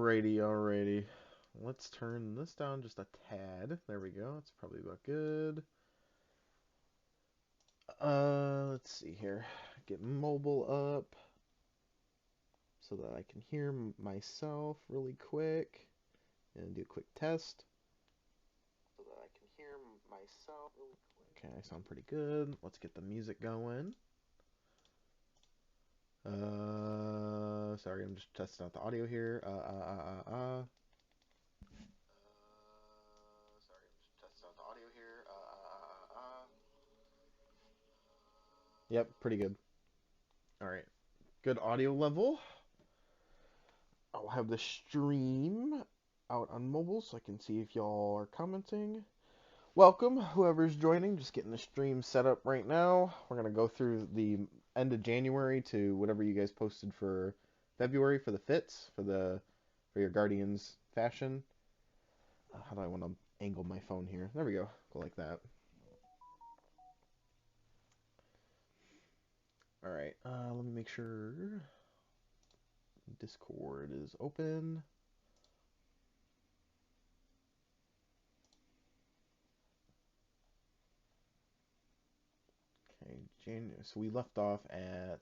Alrighty. Let's turn this down just a tad. There we go. That's probably about good. Let's see here. Get mobile up so that I can hear myself really quick and do a quick test. Okay, I sound pretty good. Let's get the music going. Sorry, I'm just testing out the audio here. Yep, pretty good. All right, good audio level. I'll have the stream out on mobile so I can see if y'all are commenting. Welcome, whoever's joining. Just getting the stream set up right now. We're gonna go through the end of January to whatever you guys posted for February for the fits for your Guardians fashion. How do I want to angle my phone here? There we go. Go like that. All right. Let me make sure Discord is open. Okay, so we left off at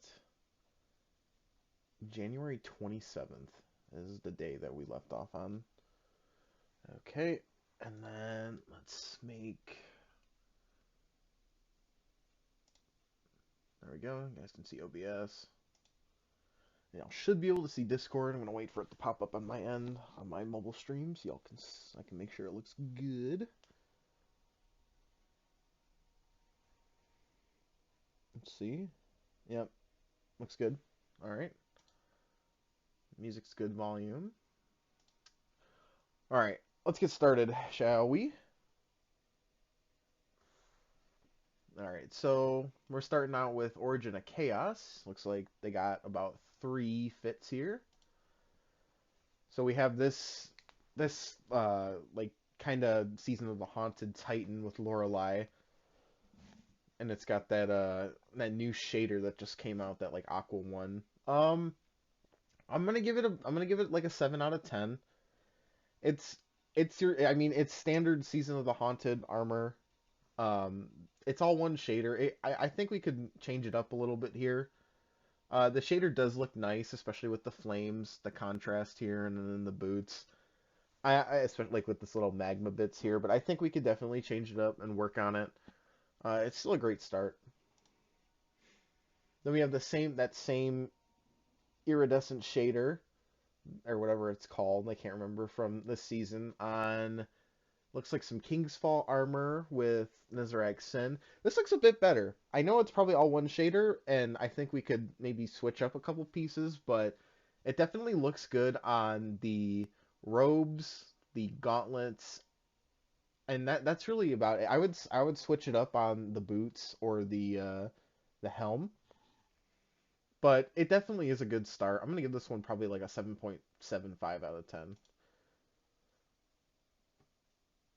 January 27th is the day that we left off on. Okay, and then let's make... There we go. You guys can see OBS. Y'all should be able to see Discord. I'm gonna wait for it to pop up on my end on my mobile stream so y'all can I can make sure it looks good. Let's see. Yep, looks good. All right. Music's good volume. All right, let's get started, shall we? All right, so we're starting out with Origin of Chaos. Looks like they got about 3 fits here. So we have this like kind of Season of the Haunted Titan with Lorelei, and it's got that new shader that just came out, that like Aqua one. I'm gonna give it like a 7 out of 10. It's it's standard Season of the Haunted armor. Um, it's all one shader. I think we could change it up a little bit here. The shader does look nice, especially with the flames, the contrast here, and then the boots. I especially like with this little magma bits here, but I think we could definitely change it up and work on it. It's still a great start. Then we have that same iridescent shader or whatever it's called. I can't remember from this season on. Looks like some King's Fall armor with Nezarec Sin. This looks a bit better. I know it's probably all one shader, and I think we could maybe switch up a couple pieces, but it definitely looks good on the robes, the gauntlets, and that's really about it. I would switch it up on the boots or the helm, but it definitely is a good start. I'm gonna give this one probably like a 7.75 out of 10.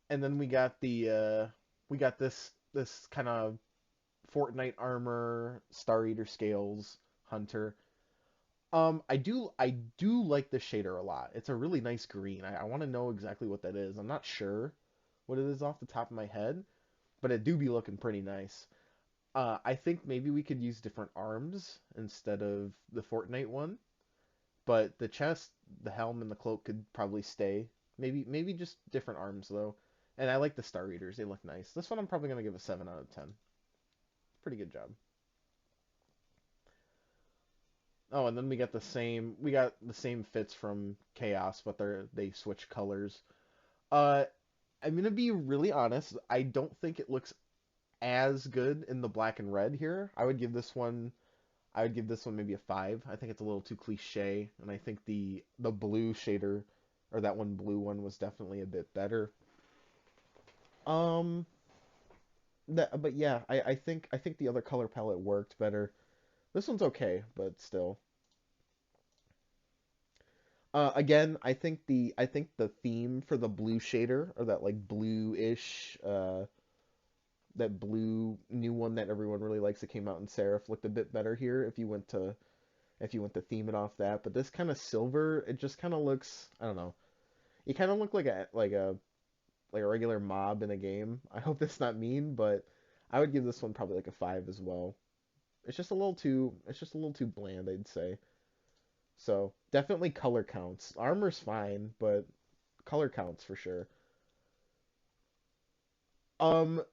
And then we got this kind of Fortnite armor, Star Eater scales, Hunter. I do like the shader a lot. It's a really nice green. I want to know exactly what that is. I'm not sure what it is off the top of my head, but it do be looking pretty nice. I think maybe we could use different arms instead of the Fortnite one, but the chest, the helm, and the cloak could probably stay. Maybe just different arms though. And I like the Star Eaters. They look nice. This one I'm probably gonna give a 7 out of 10. Pretty good job. Oh, and then we got the same fits from Chaos, but they switch colors. Uh, I'm gonna be really honest. I don't think it looks as good in the black and red here. I would give this one maybe a 5. I think it's a little too cliche, and I think the blue shader or that one blue one was definitely a bit better. Um, but yeah, I think the other color palette worked better. This one's okay, but still. Again, I think the theme for the blue shader, or that like blue-ish, that blue new one that everyone really likes that came out in Seraph, looked a bit better here if you went to if you want to theme it off that. But this kind of silver, it just kind of looks, I don't know. You kind of look like a regular mob in a game. I hope that's not mean, but I would give this one probably like a 5 as well. It's just a little too bland, I'd say. So, definitely color counts. Armor's fine, but color counts for sure. Um,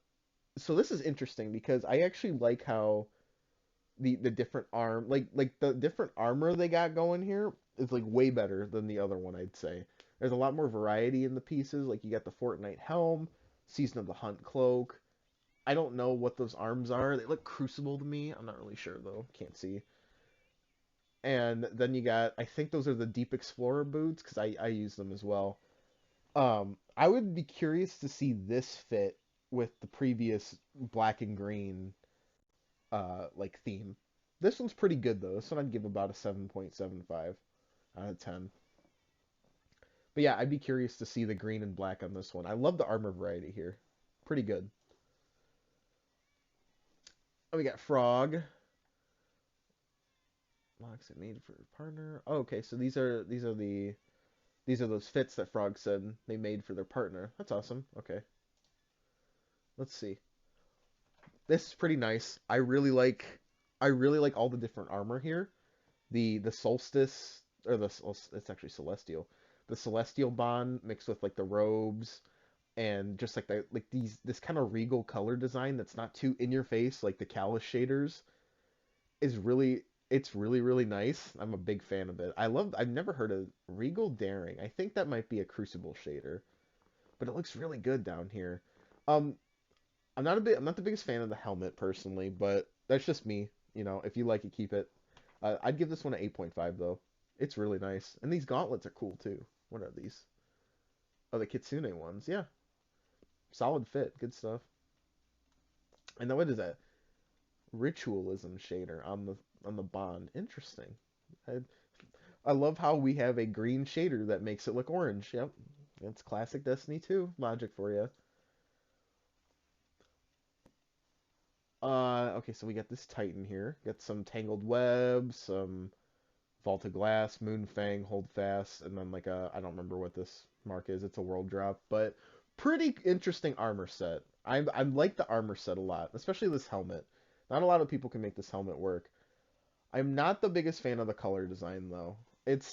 so this is interesting because I actually like how the different like the different armor they got going here is like way better than the other one, I'd say. There's a lot more variety in the pieces. Like you got the Fortnite helm, Season of the Hunt cloak. I don't know what those arms are. They look crucible to me. I'm not really sure though. Can't see. And then you got, I think those are the Deep Explorer boots because I use them as well. I would be curious to see this fit with the previous black and green like theme. This one's pretty good though. This one I'd give about a 7.75 out of 10. But yeah, I'd be curious to see the green and black on this one. I love the armor variety here. Pretty good. Oh, we got Frog. Locks it made for a partner. Oh, okay, so these are those fits that Frog said they made for their partner. That's awesome. Okay. Let's see. This is pretty nice. I really like all the different armor here. The solstice or it's actually celestial. The celestial bond mixed with like the robes and just like this kind of regal color design that's not too in your face like the callus shaders is really it's really nice. I'm a big fan of it. I've never heard of Regal Daring. I think that might be a Crucible shader, but it looks really good down here. Um I'm not the biggest fan of the helmet personally, but that's just me. You know, if you like it, keep it. I'd give this one an 8.5 though. It's really nice. And these gauntlets are cool too. What are these? Oh, the Kitsune ones. Yeah. Solid fit. Good stuff. And then what is that? Ritualism shader on the bond. Interesting. I I love how we have a green shader that makes it look orange. Yep. It's classic Destiny 2 logic for you. Okay, so we got this Titan here. Got some Tangled Web, some Vault of Glass, Moonfang, Hold Fast, and then like I don't remember what this mark is. It's a world drop, but pretty interesting armor set. I like the armor set a lot, especially this helmet. Not a lot of people can make this helmet work. I'm not the biggest fan of the color design though. It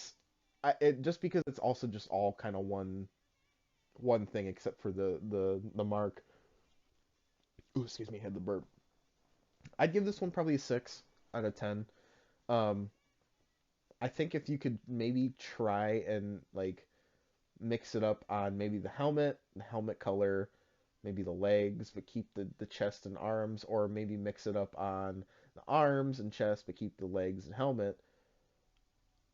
just because it's also just all kind of one thing except for the mark. Ooh, excuse me, I had the burp. I'd give this one probably a 6 out of 10. Um, I think if you could maybe try and like mix it up on maybe the helmet color, maybe the legs, but keep the chest and arms, or maybe mix it up on the arms and chest, but keep the legs and helmet.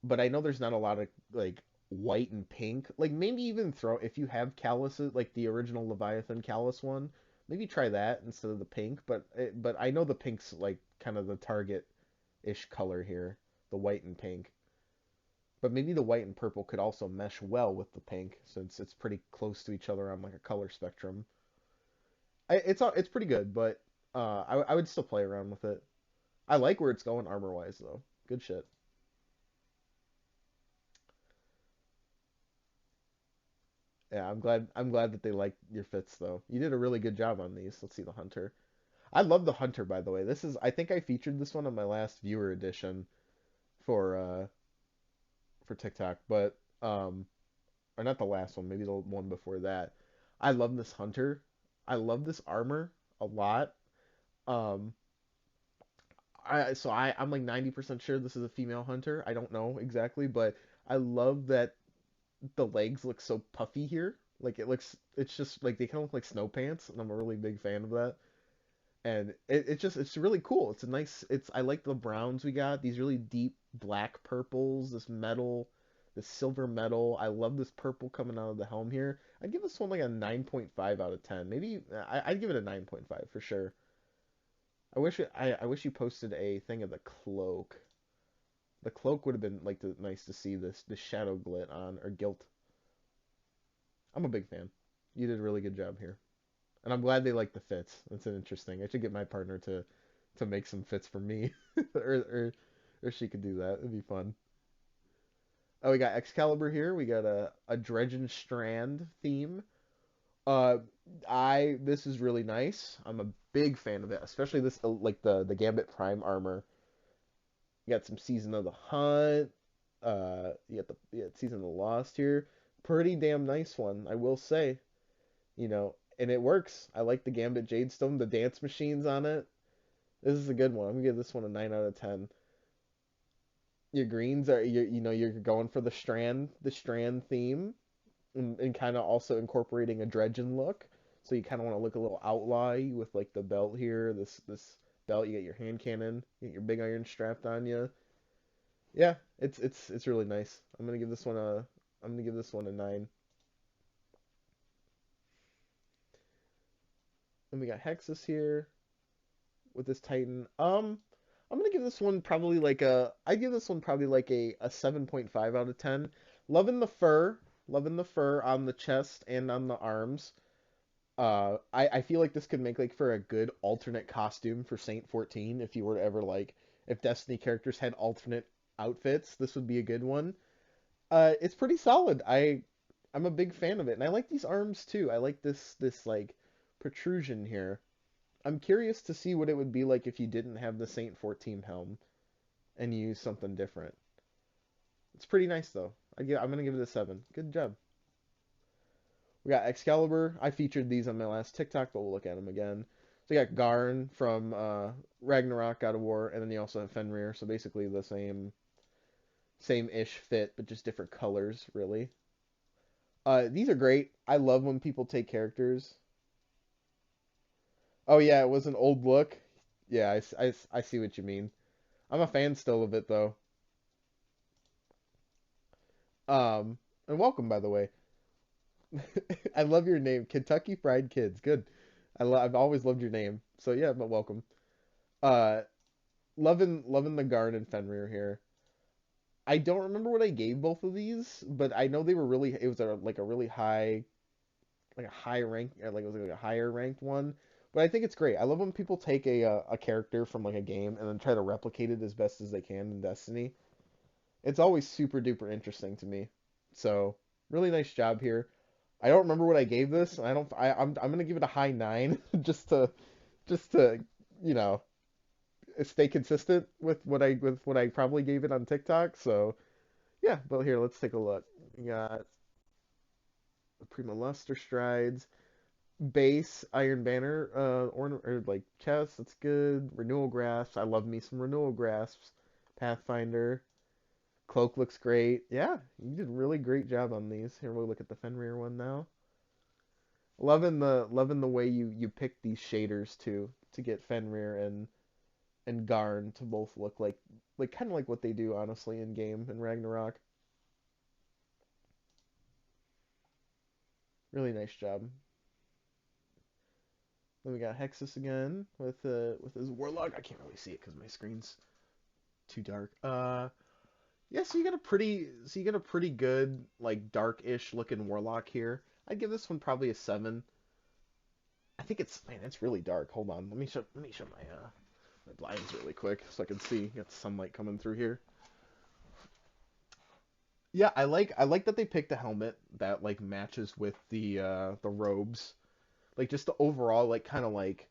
But I know there's not a lot of like white and pink. Like maybe even throw if you have calluses, like the original Leviathan callus one, maybe try that instead of the pink. But I know the pink's like kind of the target-ish color here, the white and pink. But maybe the white and purple could also mesh well with the pink since it's pretty close to each other on like a color spectrum. It's pretty good, but I would still play around with it. I like where it's going armor wise though. Good shit. Yeah, I'm glad that they like your fits though. You did a really good job on these. Let's see the hunter. I love the hunter by the way. This is I think I featured this one on my last viewer edition for for TikTok, but or not the last one, maybe the one before that. I love this hunter. I love this armor a lot. Um I'm like 90% sure this is a female hunter. I don't know exactly, but I love that the legs look so puffy here. Like it's just like they kind of look like snow pants, and I'm a really big fan of that. And it's really cool. It's a nice, I like the browns we got. These really deep black purples, this metal, this silver metal. I love this purple coming out of the helm here. I'd give this one like a 9.5 out of 10. Maybe I'd give it a 9.5 for sure. I wish you posted a thing of the cloak. The cloak would have been like nice to see this shadow glit on or gilt. I'm a big fan. You did a really good job here. And I'm glad they like the fits. That's interesting. I should get my partner to make some fits for me, or Or she could do that. It'd be fun. Oh, we got Excalibur here. We got a Dredgen Strand theme. Uh, this is really nice. I'm a big fan of it, especially this like the Gambit Prime armor. You got some Season of the Hunt. You got Season of the Lost here. Pretty damn nice one, I will say. And it works. I like the Gambit Jadestone, the dance machines on it. This is a good one. I'm gonna give this one a 9 out of 10. Your greens are you're going for the strand theme, and kind of also incorporating a dredgen look. So you kind of want to look a little outlaw with like the belt here, this belt. You get your hand cannon, you get your big iron strapped on you. Yeah, it's really nice. I'm gonna give this one a 9. And we got Hexus here with this Titan. I'm gonna give this one probably like I give this one probably like a 7.5 out of 10. Loving the fur, loving the fur on the chest and on the arms. I feel like this could make like for a good alternate costume for Saint 14 if you were to ever like if Destiny characters had alternate outfits, this would be a good one. It's pretty solid. I'm a big fan of it, and I like these arms too. I like this like protrusion here. I'm curious to see what it would be like if you didn't have the Saint 14 helm and you use something different. It's pretty nice though. I'm gonna give it a 7. Good job. We got Excalibur. I featured these on my last TikTok, but we'll look at them again. So you got Garn from Ragnarok, God of War, and then you also have Fenrir. So basically the same-ish fit, but just different colors, really. These are great. I love when people take characters. Oh yeah, it was an old look. Yeah, I see what you mean. I'm a fan still of it though. And welcome by the way. I love your name, Kentucky Fried Kids. Good. I've always loved your name. So yeah, but welcome. Uh, loving the Garn and Fenrir here. I don't remember what I gave both of these, but I know they were really. It was like a really high, like a high rank, like it was like a higher ranked one. But I think it's great. I love when people take a character from like a game and then try to replicate it as best as they can in Destiny. It's always super duper interesting to me. So really nice job here. I don't remember what I gave this. I don't. I'm gonna give it a high 9 just to you know stay consistent with what I probably gave it on TikTok. So yeah, but here let's take a look. We got the Prima Luster Strides, base Iron Banner, or like chest. That's good. Renewal Grasps. I love me some Renewal Grasps. Pathfinder. Cloak looks great. Yeah, you did a really great job on these. Here we'll look at the Fenrir one now. Loving the way you pick these shaders too to get Fenrir and Garn to both look like kind of like what they do honestly in game in Ragnarok. Really nice job. Then we got Hexus again with his Warlock. I can't really see it because my screen's too dark. Yeah, so you got a pretty good like dark-ish looking Warlock here. I'd give this one probably a 7. I think it's really dark. Hold on. Let me show my blinds really quick so I can see. Got the sunlight coming through here. Yeah, I like that they picked a helmet that like matches with the robes. Like just the overall like kind of like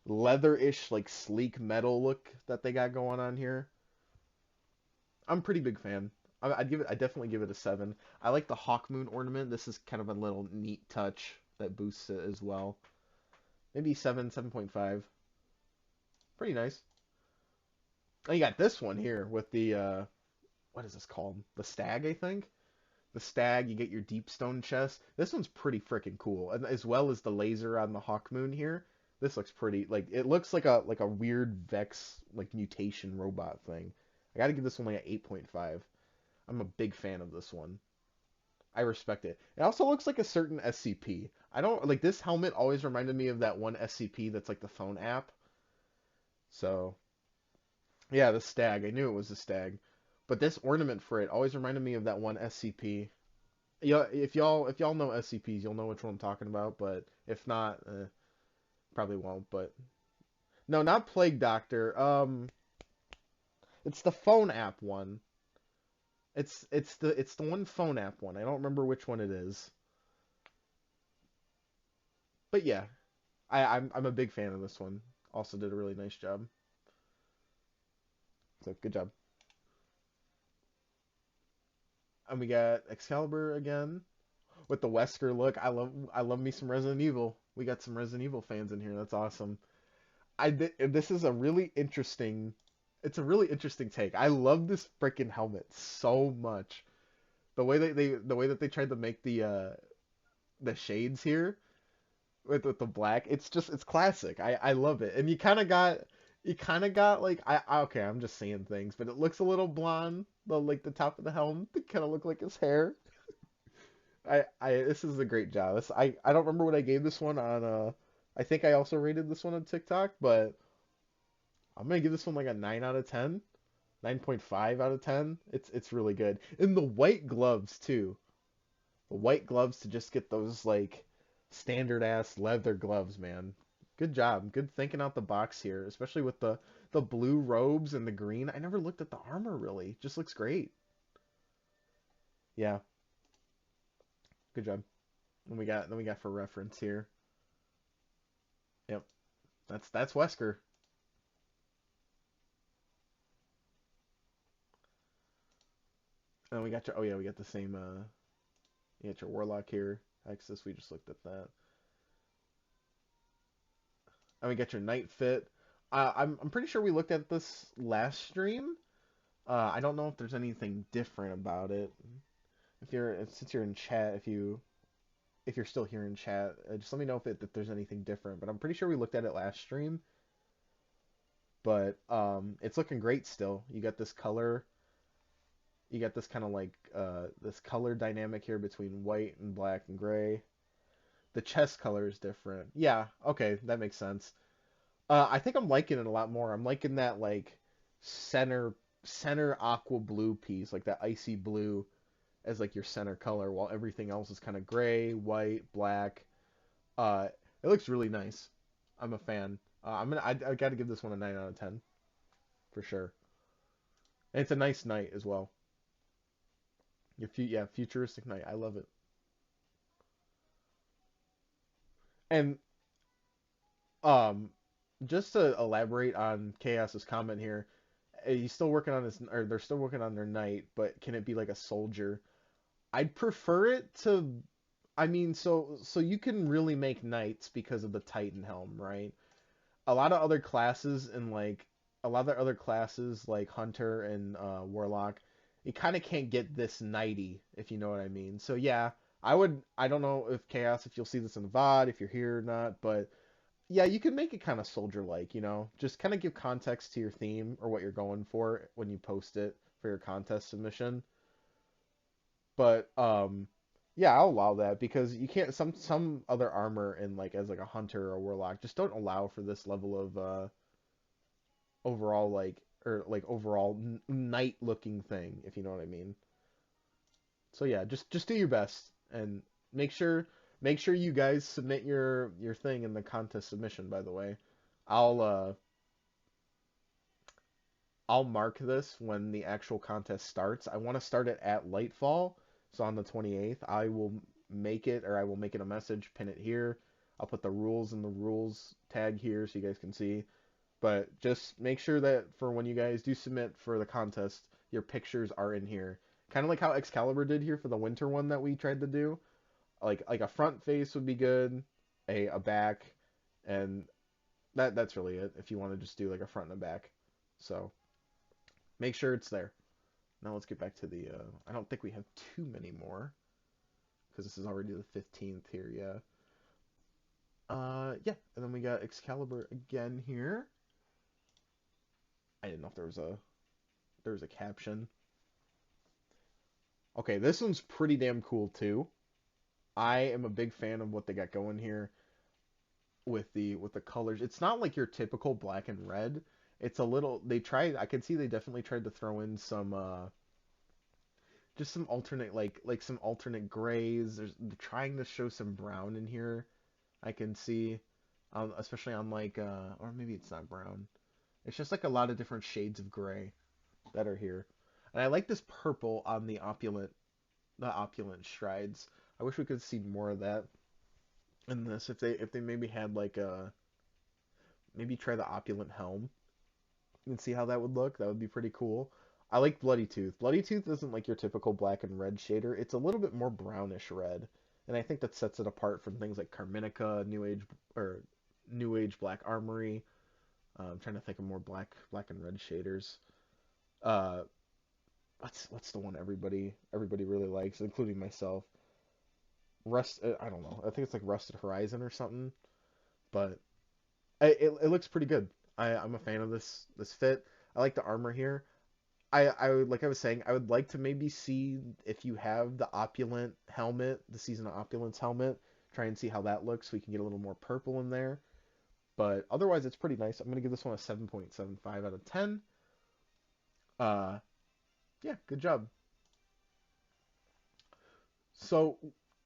leather-ish like sleek metal look that they got going on here. I'm a pretty big fan. I definitely give it a 7. I like the Hawk Moon ornament. This is kind of a little neat touch that boosts it as well. Maybe 7, 7.5. Pretty nice. Oh, you got this one here with the what is this called? The Stag, I think. The Stag, you get your Deep Stone chest. This one's pretty freaking cool, and as well as the laser on the Hawk Moon here. This looks pretty. Like it looks like a weird Vex like mutation robot thing. I gotta give this one like an 8.5. I'm a big fan of this one. I respect it. It also looks like a certain SCP. I don't like this helmet. Always reminded me of that one SCP that's like the phone app. So yeah, the Stag. I knew it was a Stag. But this ornament for it always reminded me of that one SCP. Yeah, if y'all know SCPs, you'll know which one I'm talking about. But if not, probably won't. But no, not Plague Doctor. It's the phone app one. It's the one phone app one. I don't remember which one it is. But yeah, I'm a big fan of this one. Also did a really nice job. So good job. And we got Excalibur again with the Wesker look. I love me some Resident Evil. We got some Resident Evil fans in here. That's awesome. This is a really interesting. It's a really interesting take. I love this freaking helmet so much. The way that they tried to make the shades here with the black. It's classic. I love it. And you kind of got like okay, I'm just saying things, but it looks a little blonde. The top of the helm, it kind of look like his hair. I this is a great job. I don't remember what I gave this one on I think I also rated this one on TikTok, but I'm gonna give this one like a 9 out of 10. 9.5 out of 10. It's really good. And the white gloves too. The white gloves to just get those like standard ass leather gloves, man. Good job. Good thinking out the box here, especially with the blue robes and the green. I never looked at the armor really. Just looks great. Yeah, good job. Then we got for reference here. Yep. That's Wesker. And we got your oh yeah, we got the same you got your Warlock here. Axis, we just looked at that. And we got your Night Fit. I'm pretty sure we looked at this last stream. I don't know if there's anything different about it. Since you're in chat, if you're still here in chat, just let me know if there's anything different. But I'm pretty sure we looked at it last stream. But it's looking great still. You got this kind of like this color dynamic here between white and black and gray. The chest color is different. Yeah, okay, that makes sense. I think I'm liking it a lot more. I'm liking that like center center aqua blue piece, like that icy blue as like your center color, while everything else is kind of gray, white, black. Uh, it looks really nice. I'm a fan. I got to give this one a 9 out of 10 for sure. And it's a nice night as well. Yeah, futuristic night. I love it. And um, just to elaborate on Chaos's comment here, he's still working on his, or they're still working on their knight, but can it be like a soldier? I'd prefer it to. I mean, so you can really make knights because of the Titan helm, right? A lot of other classes and like a lot of the other classes like Hunter and Warlock, you kind of can't get this knighty, if you know what I mean. So yeah, I would. I don't know if Chaos, if you'll see this in the VOD, if you're here or not, but yeah, you can make it kind of soldier-like, just kind of give context to your theme or what you're going for when you post it for your contest submission. But yeah, I'll allow that because you can't some other armor in like as like a hunter or a warlock just don't allow for this level of overall like or like overall knight looking thing, if you know what I mean. So yeah, just do your best and make sure make sure you guys submit your thing in the contest submission, by the way. I'll uh I'll mark this when the actual contest starts. I want to start it at Lightfall, so on the 28th. I will make it a message, pin it here. I'll put the rules in the rules tag here so you guys can see. But just make sure that for when you guys do submit for the contest, your pictures are in here. Kind of like how Excalibur did here for the winter one that we tried to do. Like a front face would be good, a back, and that's really it if you want to just do like a front and a back. So make sure it's there. Now let's get back to the. I don't think we have too many more because this is already the 15th here. Yeah. Yeah, and then we got Excalibur again here. I didn't know if there was a caption. Okay, this one's pretty damn cool too. I am a big fan of what they got going here with the colors. It's not like your typical black and red. It's a little. They tried. I can see they definitely tried to throw in some just some alternate like some alternate grays. They're trying to show some brown in here. I can see, especially on like or maybe it's not brown. It's just like a lot of different shades of gray. that are here. And I like this purple on the opulent strides. I wish we could see more of that in this. If they maybe had like a maybe try the opulent helm and see how that would look. That would be pretty cool. I like Bloody Tooth. Bloody Tooth isn't like your typical black and red shader. It's a little bit more brownish red, and I think that sets it apart from things like Carminica, New Age Black Armory. I'm trying to think of more black and red shaders. Uh, what's the one everybody really likes, including myself? I don't know. I think it's like Rusted Horizon or something, but it looks pretty good. I'm a fan of this fit. I like the armor here. Like I was saying, I would like to maybe see if you have the opulent helmet, the Season of Opulence helmet, try and see how that looks. So we can get a little more purple in there. But otherwise, it's pretty nice. I'm gonna give this one a 7.75 out of 10. Uh, yeah, good job. So